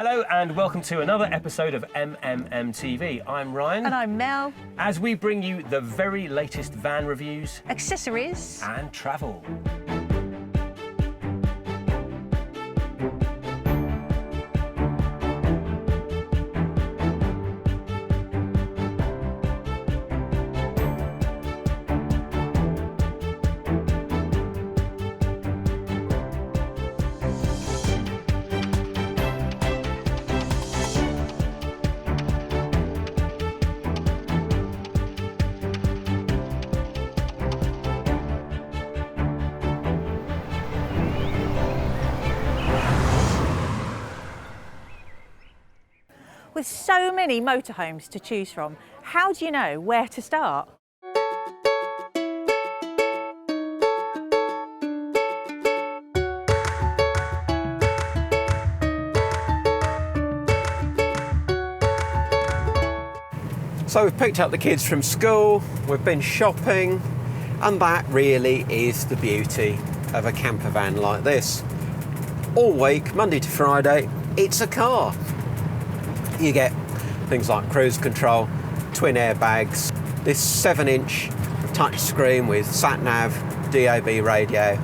Hello and welcome to another episode of MMMTV. I'm Ryan. And I'm Mel. As we bring you the very latest van reviews, accessories and travel. With so many motorhomes to choose from, how do you know where to start? So we've picked up the kids from school, we've been shopping, and that really is the beauty of a camper van like this. All week, Monday to Friday, it's a car. You get things like cruise control, twin airbags, this 7-inch touchscreen with sat-nav, DAB radio.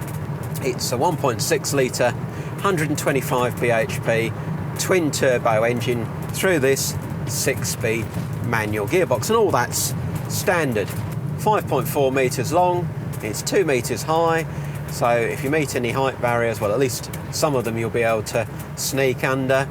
It's a 1.6 litre, 125 bhp, twin turbo engine through this 6-speed manual gearbox, and all that's standard. 5.4 metres long, it's 2 metres high, so if you meet any height barriers, well, at least some of them you'll be able to sneak under.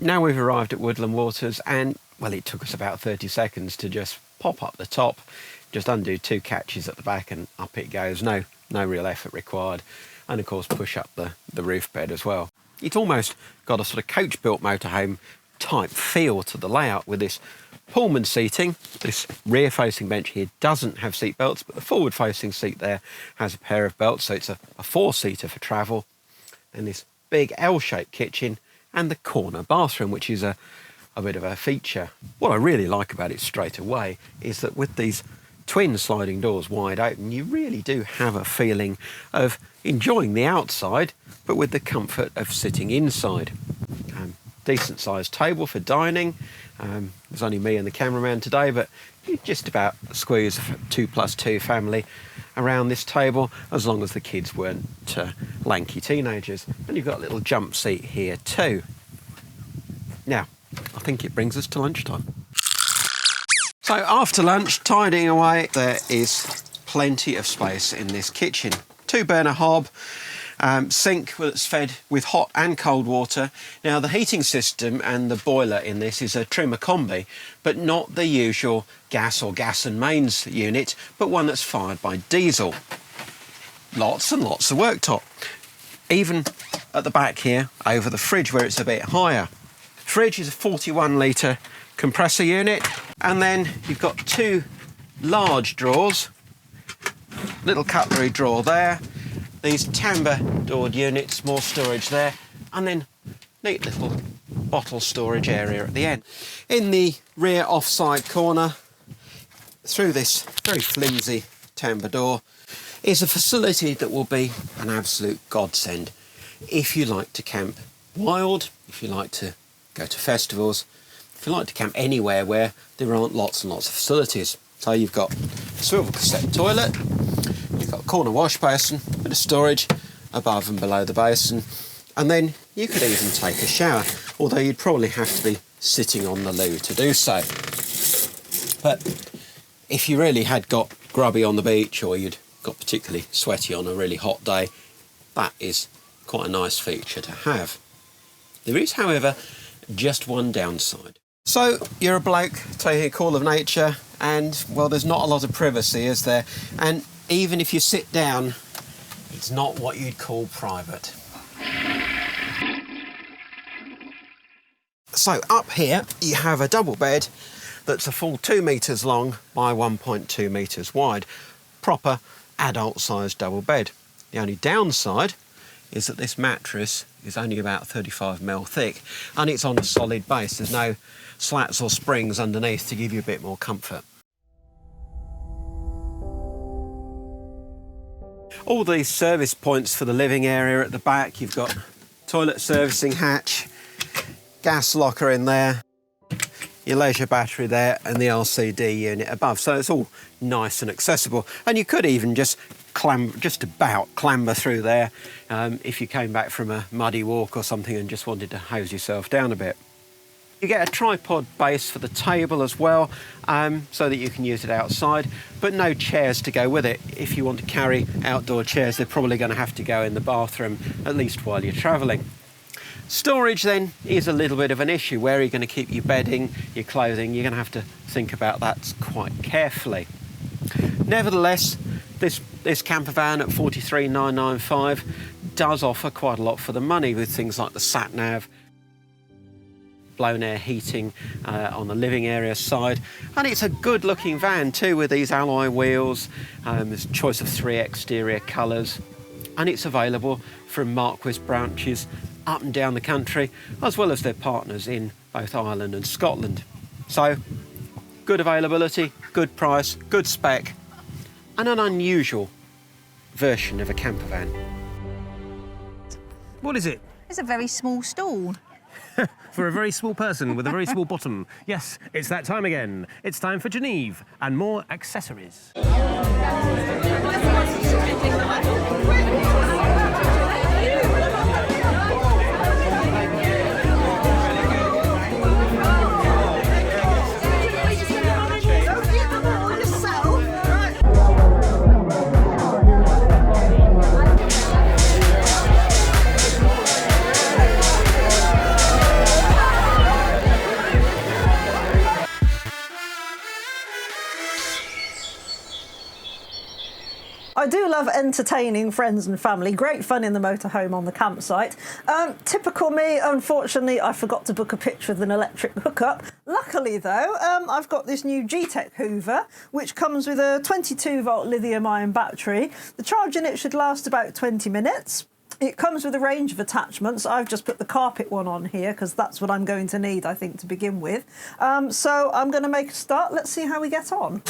Now we've arrived at Woodland Waters, and well, it took us about 30 seconds to just pop up the top, just undo 2 catches at the back and up it goes. No real effort required, and of course push up the roof bed as well. It's almost got a sort of coach built motorhome type feel to the layout with this Pullman seating. This rear facing bench here doesn't have seat belts, but the forward facing seat there has a pair of belts, so it's a 4-seater for travel. And this big L-shaped kitchen and the corner bathroom, which is a bit of a feature. What I really like about it straight away is that with these twin sliding doors wide open, you really do have a feeling of enjoying the outside, but with the comfort of sitting inside. Decent sized table for dining. There's only me and the cameraman today, but you just about squeeze a 2+2 family around this table, as long as the kids weren't lanky teenagers. And you've got a little jump seat here too. Now, I think it brings us to lunchtime. So after lunch, tidying away, there is plenty of space in this kitchen. 2-burner hob, sink that's fed with hot and cold water. Now the heating system and the boiler in this is a trimmer combi, but not the usual gas or gas and mains unit, but one that's fired by diesel. Lots and lots of worktop. Even at the back here, over the fridge where it's a bit higher. Fridge is a 41 litre compressor unit, and then you've got 2 large drawers, little cutlery drawer there, these timber doored units, more storage there, and then neat little bottle storage area at the end. In the rear offside corner, through this very flimsy timber door, is a facility that will be an absolute godsend if you like to camp wild, if you like to go to festivals, if you like to camp anywhere where there aren't lots and lots of facilities. So you've got a swivel cassette toilet, you've got a corner wash basin, a bit of storage above and below the basin, and then you could even take a shower, although you'd probably have to be sitting on the loo to do so. But if you really had got grubby on the beach, or you'd got particularly sweaty on a really hot day, that is quite a nice feature to have. There is, however, just one downside. So you're a bloke taking a call of nature, and well, there's not a lot of privacy, is there? And even if you sit down, it's not what you'd call private. So up here you have a double bed that's a full 2 metres long by 1.2 metres wide. proper adult-sized double bed. The only downside is that this mattress is only about 35mm thick and it's on a solid base. There's no slats or springs underneath to give you a bit more comfort. All these service points for the living area at the back. You've got toilet servicing hatch, gas locker in there, your leisure battery there and the LCD unit above. So it's all nice and accessible. And you could even just clamber through there if you came back from a muddy walk or something and just wanted to hose yourself down a bit. You get a tripod base for the table as well, so that you can use it outside, but no chairs to go with it. If you want to carry outdoor chairs, they're probably going to have to go in the bathroom, at least while you're travelling. Storage then is a little bit of an issue. Where are you going to keep your bedding, your clothing? You're going to have to think about that quite carefully. Nevertheless, this camper van at $43,995 does offer quite a lot for the money, with things like the sat-nav, blown air heating on the living area side, and it's a good looking van too, with these alloy wheels. There's a choice of 3 exterior colours, and it's available from Marquis branches up and down the country, as well as their partners in both Ireland and Scotland. So good availability, good price, good spec, and an unusual version of a camper van. What is it? It's a very small stall. For a very small person with a very small bottom. Yes, it's that time again. It's time for Geneve and more accessories. I do love entertaining friends and family. Great fun in the motorhome on the campsite. Typical me, unfortunately, I forgot to book a picture with an electric hookup. Luckily, though, I've got this new G-Tech Hoover, which comes with a 22-volt lithium-ion battery. The charge in it should last about 20 minutes. It comes with a range of attachments. I've just put the carpet one on here because that's what I'm going to need, I think, to begin with. So I'm going to make a start. Let's see how we get on.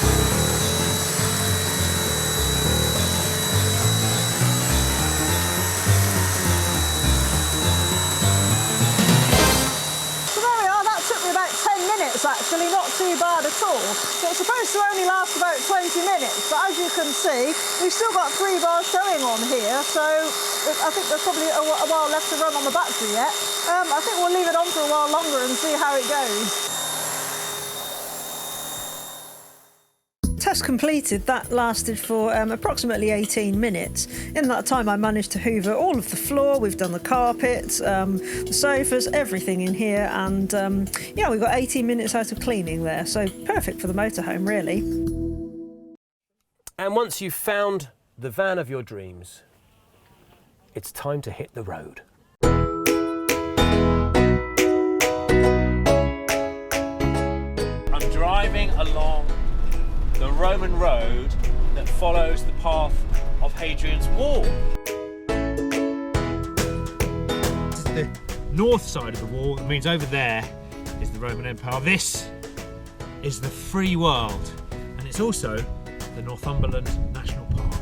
Actually, not too bad at all. So it's supposed to only last about 20 minutes, but as you can see, we've still got 3 bars showing on here, so I think there's probably a while left to run on the battery yet. I think we'll leave it on for a while longer and see how it goes. Test completed. That lasted for approximately 18 minutes. In that time I managed to hoover all of the floor. We've done the carpets, the sofas, everything in here, and yeah, we've got 18 minutes out of cleaning there, so perfect for the motorhome really. And once you've found the van of your dreams, it's time to hit the road. I'm driving along the Roman road that follows the path of Hadrian's Wall. This is the north side of the wall. It means over there is the Roman Empire. This is the free world, and it's also the Northumberland National Park.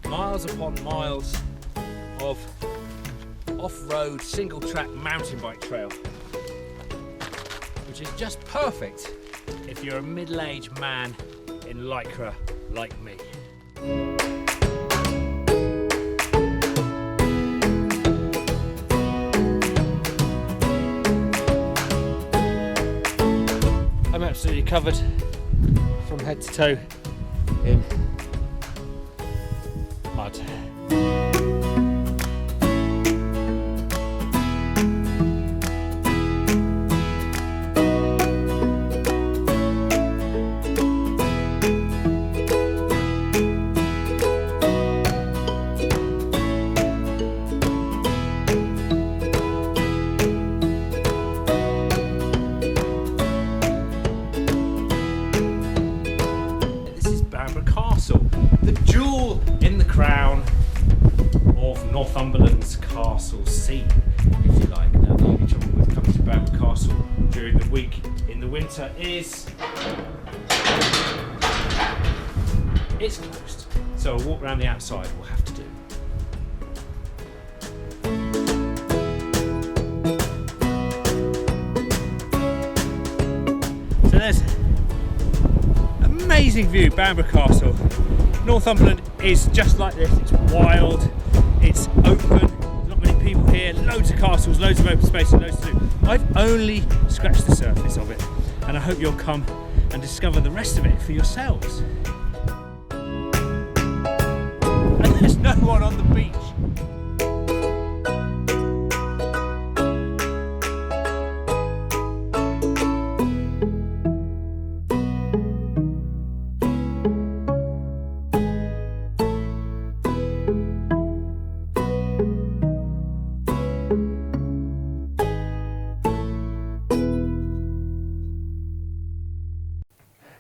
Miles upon miles of off-road single-track mountain bike trail, which is just perfect if you're a middle-aged man in Lycra like me. I'm absolutely covered from head to toe in mud. Northumberland's castle scene, if you like. Now, the only trouble with coming to Bamburgh Castle during the week in the winter is it's closed. So a walk around the outside will have to do. So there's amazing view, Bamburgh Castle. Northumberland is just like this. It's wild, it's open, there's not many people here, loads of castles, loads of open space and loads to do. I've only scratched the surface of it, and I hope you'll come and discover the rest of it for yourselves. And there's no one on the beach.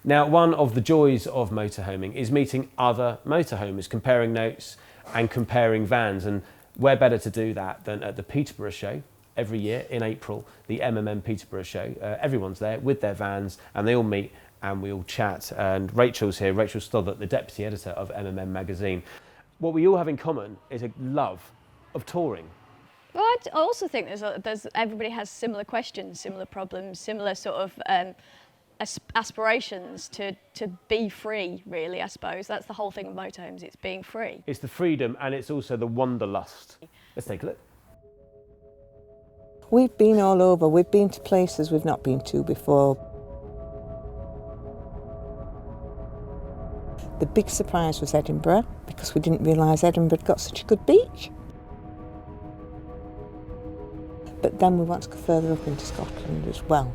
Now, one of the joys of motorhoming is meeting other motorhomers, comparing notes and comparing vans. And where better to do that than at the Peterborough show every year in April, the MMM Peterborough show. Everyone's there with their vans and they all meet and we all chat. And Rachel's here, Rachel Stoddart, the deputy editor of MMM magazine. What we all have in common is a love of touring. Well, I also think there's everybody has similar questions, similar problems, similar sort of aspirations to be free, really, I suppose. That's the whole thing of motorhomes, it's being free. It's the freedom and it's also the wanderlust. Let's take a look. We've been all over, we've been to places we've not been to before. The big surprise was Edinburgh, because we didn't realise Edinburgh had got such a good beach. But then we want to go further up into Scotland as well.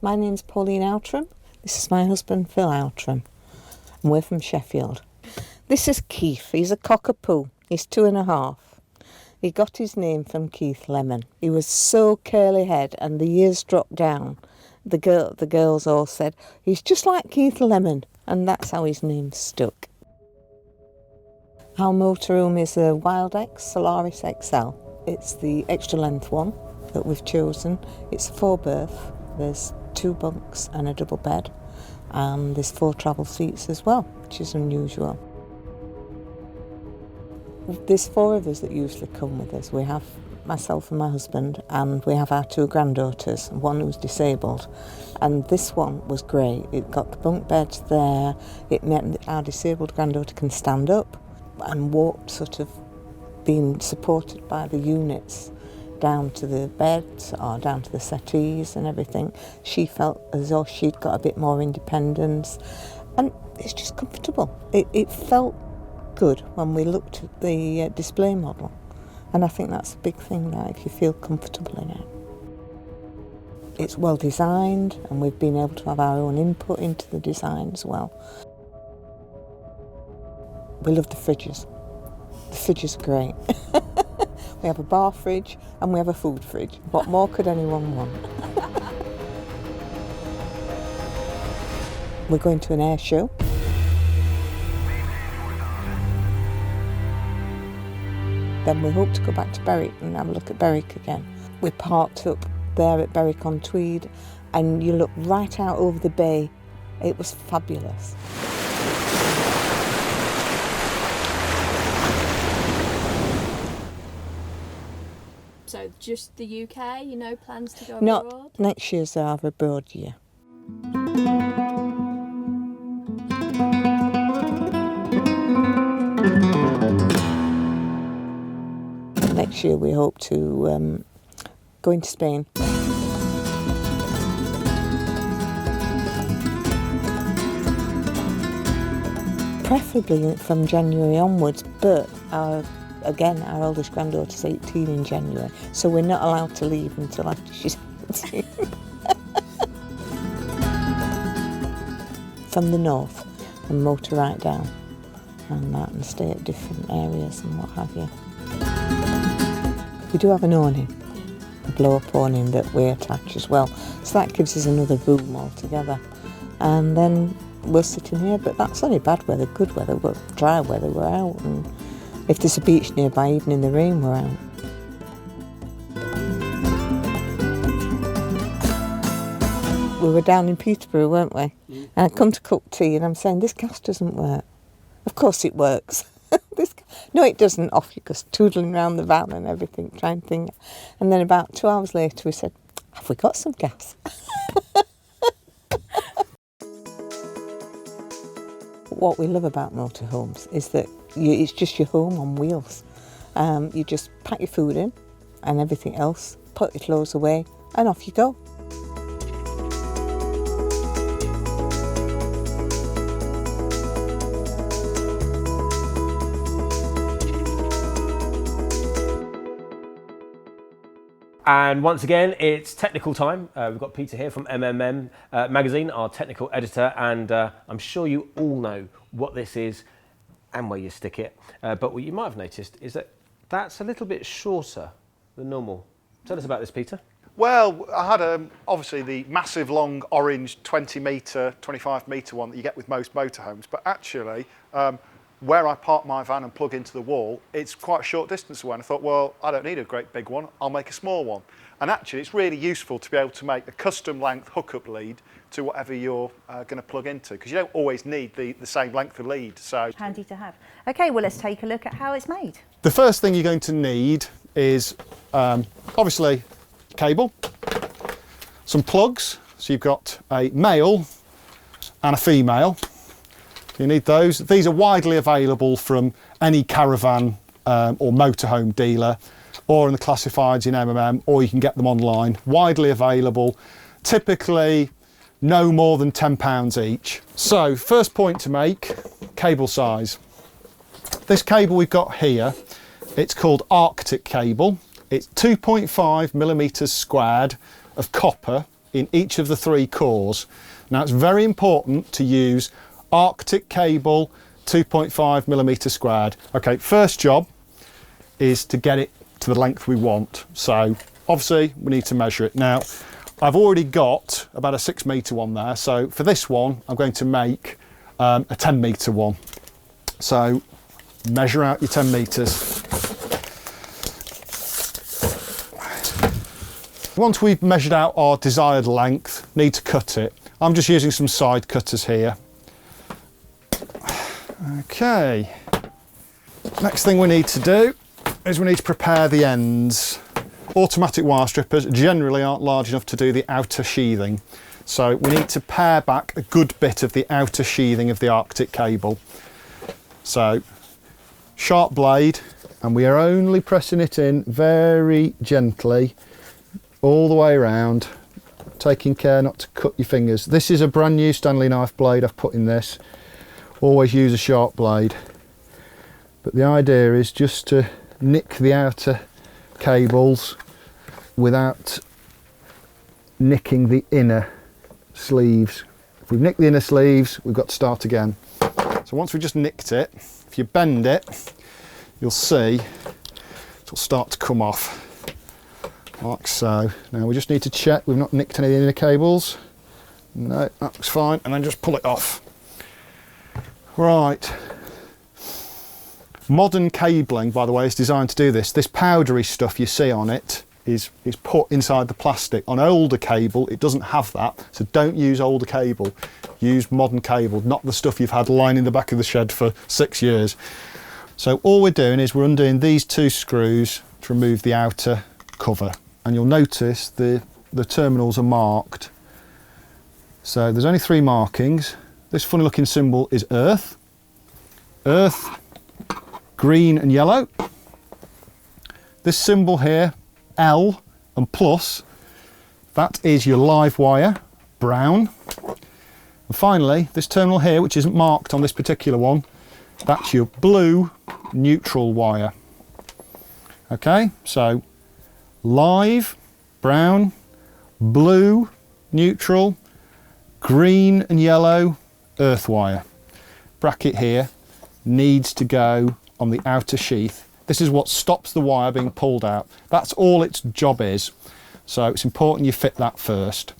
My name's Pauline Outram. This is my husband, Phil Outram, and we're from Sheffield. This is Keith. He's a cockapoo. He's 2.5. He got his name from Keith Lemon. He was so curly head, and the ears dropped down. The girls all said, he's just like Keith Lemon, and that's how his name stuck. Our motorhome is a Wild X Solaris XL. It's the extra length one that we've chosen. It's a 4-berth. There's 2 bunks and a double bed, and there's 4 travel seats as well, which is unusual. There's 4 of us that usually come with us. We have myself and my husband, and we have our 2 granddaughters, one who's disabled. And this one was great. It got the bunk beds there. It meant that our disabled granddaughter can stand up and walk, sort of being supported by the units down to the beds or down to the settees and everything. She felt as though she'd got a bit more independence, and it's just comfortable. It felt good when we looked at the display model, and I think that's a big thing, that if you feel comfortable in it. It's well designed, and we've been able to have our own input into the design as well. We love the fridges. The fridges are great. We have a bar fridge and we have a food fridge. What more could anyone want? We're going to an air show. Then we hope to go back to Berwick and have a look at Berwick again. We parked up there at Berwick-on-Tweed and you look right out over the bay. It was fabulous. So just the UK, plans to go Not abroad? next year's our abroad year. Next year we hope to go into Spain. Preferably from January onwards, but our oldest granddaughter's 18 in January, so we're not allowed to leave until after she's 18. From the north, and motor right down, and stay at different areas and what have you. We do have an awning, a blow-up awning that we attach as well, so that gives us another room altogether. And then we're sitting here, but that's only bad weather. Good weather, but dry weather, we're out and If there's a beach nearby, even in the rain, we're out. We were down in Peterborough, weren't we? And I'd come to cook tea and I'm saying, this gas doesn't work. Of course it works. No, it doesn't. Off you go, toodling around the van and everything, trying to think. And then about 2 hours later we said, have we got some gas? What we love about motorhomes is that it's just your home on wheels. You just pack your food in and everything else, put your clothes away and off you go. And once again, it's technical time. We've got Peter here from MMM magazine, our technical editor, and I'm sure you all know what this is and where you stick it. But what you might have noticed is that that's a little bit shorter than normal. Tell us about this, Peter. Well, I had obviously the massive long orange 20 metre, 25 metre one that you get with most motorhomes, but actually where I park my van and plug into the wall, it's quite a short distance away. And I thought, well, I don't need a great big one, I'll make a small one. And actually it's really useful to be able to make a custom length hookup lead to whatever you're going to plug into, because you don't always need the same length of lead. So handy to have. Okay, well, let's take a look at how it's made. The first thing you're going to need is obviously cable, some plugs. So you've got a male and a female. You need those. These are widely available from any caravan or motorhome dealer, or in the classifieds in MMM, or you can get them online. Widely available, typically no more than £10 each. So first point to make, cable size. This cable we've got here, it's called Arctic cable. It's 2.5mm squared of copper in each of the 3 cores. Now it's very important to use Arctic cable, 2.5mm squared. Okay, first job is to get it to the length we want. So obviously we need to measure it. Now I've already got about a 6 metre one there, so for this one I'm going to make a 10 metre one. So measure out your 10 metres. Once we've measured out our desired length, need to cut it. I'm just using some side cutters here. Okay, next thing we need to do is we need to prepare the ends. Automatic wire strippers generally aren't large enough to do the outer sheathing, so we need to pare back a good bit of the outer sheathing of the Arctic cable. So sharp blade, and we are only pressing it in very gently all the way around, taking care not to cut your fingers. This is a brand new Stanley knife blade I've put in this. Always use a sharp blade, but the idea is just to nick the outer cables without nicking the inner sleeves. If we've nicked the inner sleeves, we've got to start again. So once we've just nicked it, if you bend it, you'll see it'll start to come off like so. Now we just need to check we've not nicked any of the inner cables. No, that looks fine, and then just pull it off. Right, modern cabling, by the way, is designed to do this. This powdery stuff you see on it is put inside the plastic. On older cable it doesn't have that, so don't use older cable, use modern cable, not the stuff you've had lying in the back of the shed for 6 years. So all we're doing is we're undoing these 2 screws to remove the outer cover, and you'll notice the terminals are marked. So there's only 3 markings. This funny looking symbol is earth, green and yellow. This symbol here, L and plus, that is your live wire, brown. And finally, this terminal here, which isn't marked on this particular one, that's your blue neutral wire. Okay, so live, brown, blue, neutral, green and yellow, earth wire. Bracket here needs to go on the outer sheath. This is what stops the wire being pulled out. That's all its job is. So it's important you fit that first.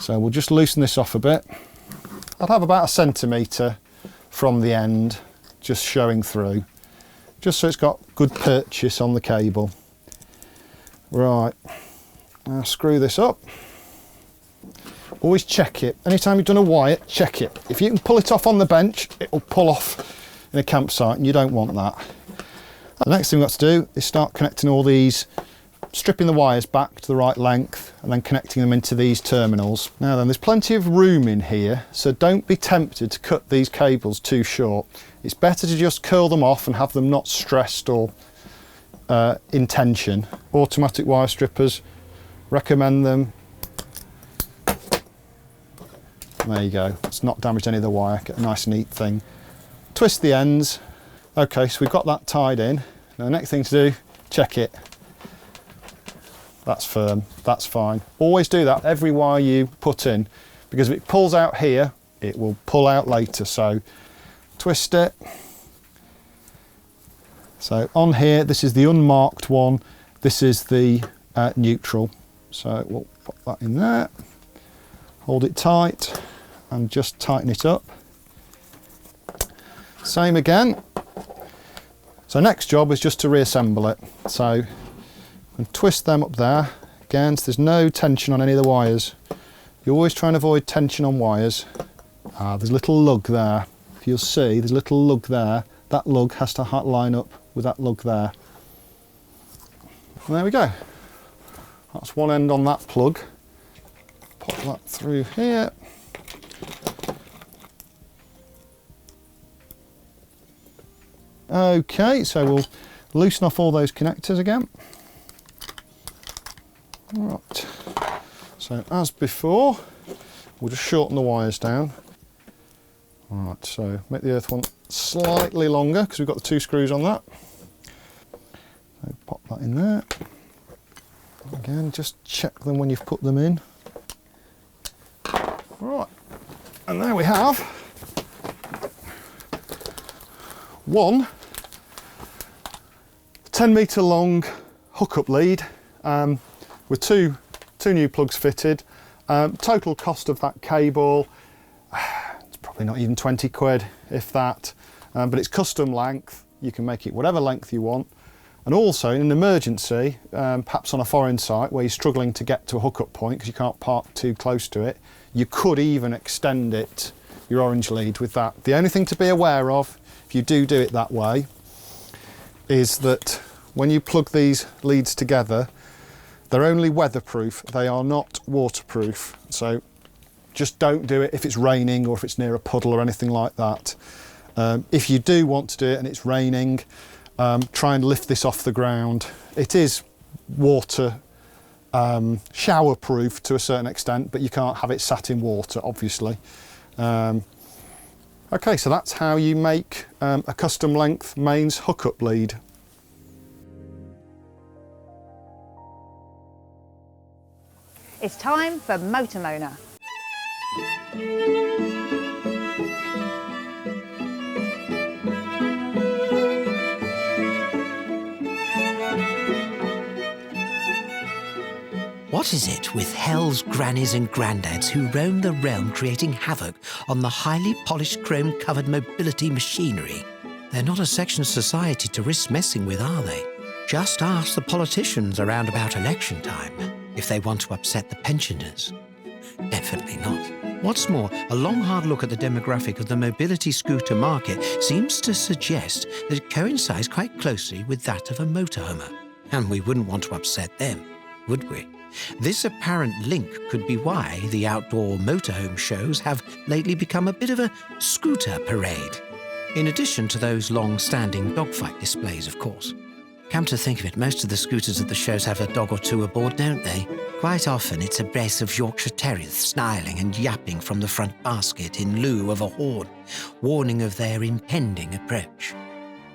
So we'll just loosen this off a bit. I'll have about 1 centimetre from the end just showing through. just so it's got good purchase on the cable. Right, now screw this up. Always check it. Anytime you've done a wire, check it. If you can pull it off on the bench, it will pull off in a campsite, and you don't want that. The next thing we've got to do is start connecting all these, stripping the wires back to the right length and then connecting them into these terminals. Now then, there's plenty of room in here, so don't be tempted to cut these cables too short. It's better to just curl them off and have them not stressed or in tension. Automatic wire strippers, recommend them. There you go, it's not damaged any of the wire, get a nice neat thing. Twist the ends. Okay, so we've got that tied in. Now the next thing to do, check it. That's firm, that's fine. Always do that every wire you put in, because if it pulls out here, it will pull out later. So twist it. So on here, this is the unmarked one. This is the neutral. So we'll put that in there. Hold it tight and just tighten it up. Same again. So next job is just to reassemble it. So and twist them up there. Again, so there's no tension on any of the wires. You always try and avoid tension on wires. There's a little lug there. If you'll see, there's a little lug there. That lug has to line up with that lug there. And there we go. That's one end on that plug. Pop that through here. Okay, so we'll loosen off all those connectors again. Right, so as before, we'll just shorten the wires down. Right, so make the earth one slightly longer because we've got the 2 screws on that. So pop that in there. Again, just check them when you've put them in. Right, and there we have one 10-metre long hookup lead with two new plugs fitted. Total cost of that cable, it's probably not even 20 quid, if that, but it's custom length. You can make it whatever length you want. And also in an emergency, perhaps on a foreign site where you're struggling to get to a hookup point because you can't park too close to it, you could even extend it, your orange lead, with that. The only thing to be aware of, if you do it that way, is that when you plug these leads together, they're only weatherproof, they are not waterproof. So just don't do it if it's raining or if it's near a puddle or anything like that. If you do want to do it and it's raining, try and lift this off the ground. It is water shower proof to a certain extent, but you can't have it sat in water, obviously. Okay, so that's how you make a custom length mains hookup lead. It's time for Motor Mona. What is it with hell's grannies and granddads who roam the realm creating havoc on the highly polished chrome-covered mobility machinery? They're not a section of society to risk messing with, are they? Just ask the politicians around about election time if they want to upset the pensioners. Definitely not. What's more, a long hard look at the demographic of the mobility scooter market seems to suggest that it coincides quite closely with that of a motorhomer. And we wouldn't want to upset them, would we? This apparent link could be why the outdoor motorhome shows have lately become a bit of a scooter parade. In addition to those long-standing dogfight displays, of course. Come to think of it, most of the scooters at the shows have a dog or two aboard, don't they? Quite often it's a brace of Yorkshire Terriers snarling and yapping from the front basket in lieu of a horn, warning of their impending approach.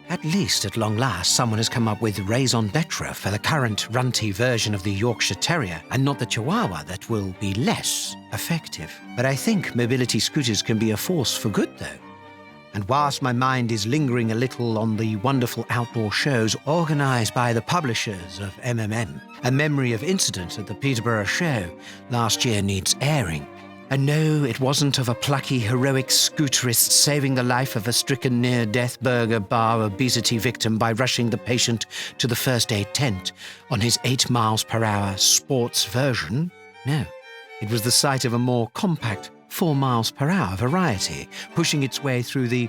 At least, at long last, someone has come up with raison d'etre for the current runty version of the Yorkshire Terrier, and not the Chihuahua that will be less effective. But I think mobility scooters can be a force for good, though. And whilst my mind is lingering a little on the wonderful outdoor shows organised by the publishers of MMM, a memory of incident at the Peterborough show last year needs airing. And no, it wasn't of a plucky, heroic scooterist saving the life of a stricken near-death burger bar obesity victim by rushing the patient to the first aid tent on his 8 miles per hour sports version. No, it was the sight of a more compact 4 miles per hour variety pushing its way through the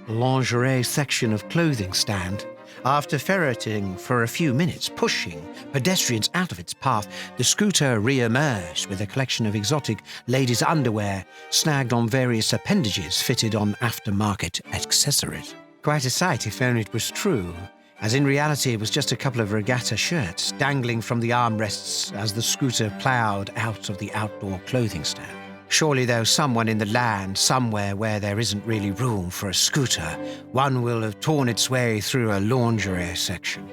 lingerie section of clothing stand. After ferreting for a few minutes, pushing pedestrians out of its path, the scooter re-emerged with a collection of exotic ladies' underwear snagged on various appendages fitted on aftermarket accessories. Quite a sight if only it was true, as in reality it was just a couple of regatta shirts dangling from the armrests as the scooter ploughed out of the outdoor clothing stand. Surely, though, someone in the land, somewhere where there isn't really room for a scooter, one will have torn its way through a lingerie section.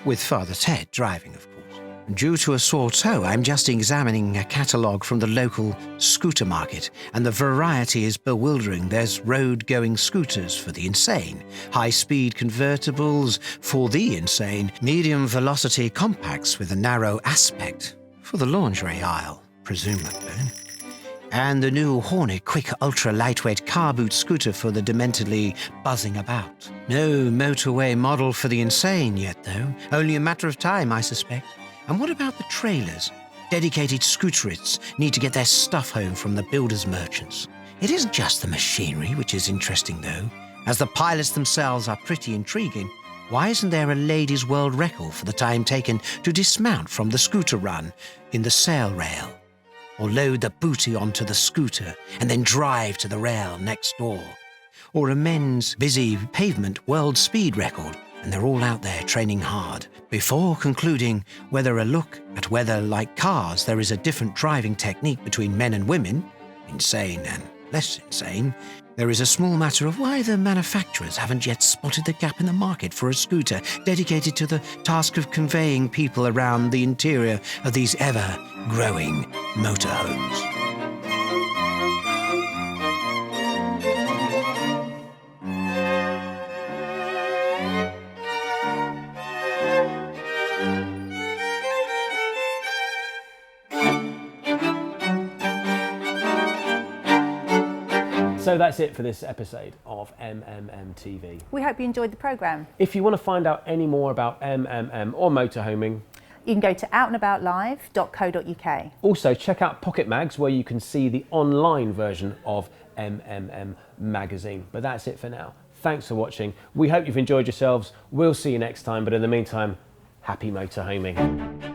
With Father Ted driving, of course. Due to a sore toe, I'm just examining a catalogue from the local scooter market, and the variety is bewildering. There's road-going scooters for the insane, high-speed convertibles for the insane, medium-velocity compacts with a narrow aspect for the lingerie aisle, presumably. And the new Hornet Quick Ultra Lightweight car boot scooter for the dementedly buzzing about. No motorway model for the insane yet, though. Only a matter of time, I suspect. And what about the trailers? Dedicated scooterists need to get their stuff home from the builders' merchants. It isn't just the machinery which is interesting, though. As the pilots themselves are pretty intriguing, why isn't there a ladies' world record for the time taken to dismount from the scooter run in the sail rail? Or load the booty onto the scooter and then drive to the rail next door. Or a men's busy pavement world speed record, and they're all out there training hard. Before concluding whether a look at whether, like cars, there is a different driving technique between men and women, insane and less insane, there is a small matter of why the manufacturers haven't yet spotted the gap in the market for a scooter dedicated to the task of conveying people around the interior of these ever-growing motorhomes. So that's it for this episode of MMMTV. We hope you enjoyed the programme. If you want to find out any more about MMM or motorhoming, you can go to outandaboutlive.co.uk. Also, check out Pocket Mags, where you can see the online version of MMM magazine. But that's it for now. Thanks for watching. We hope you've enjoyed yourselves. We'll see you next time. But in the meantime, happy motorhoming.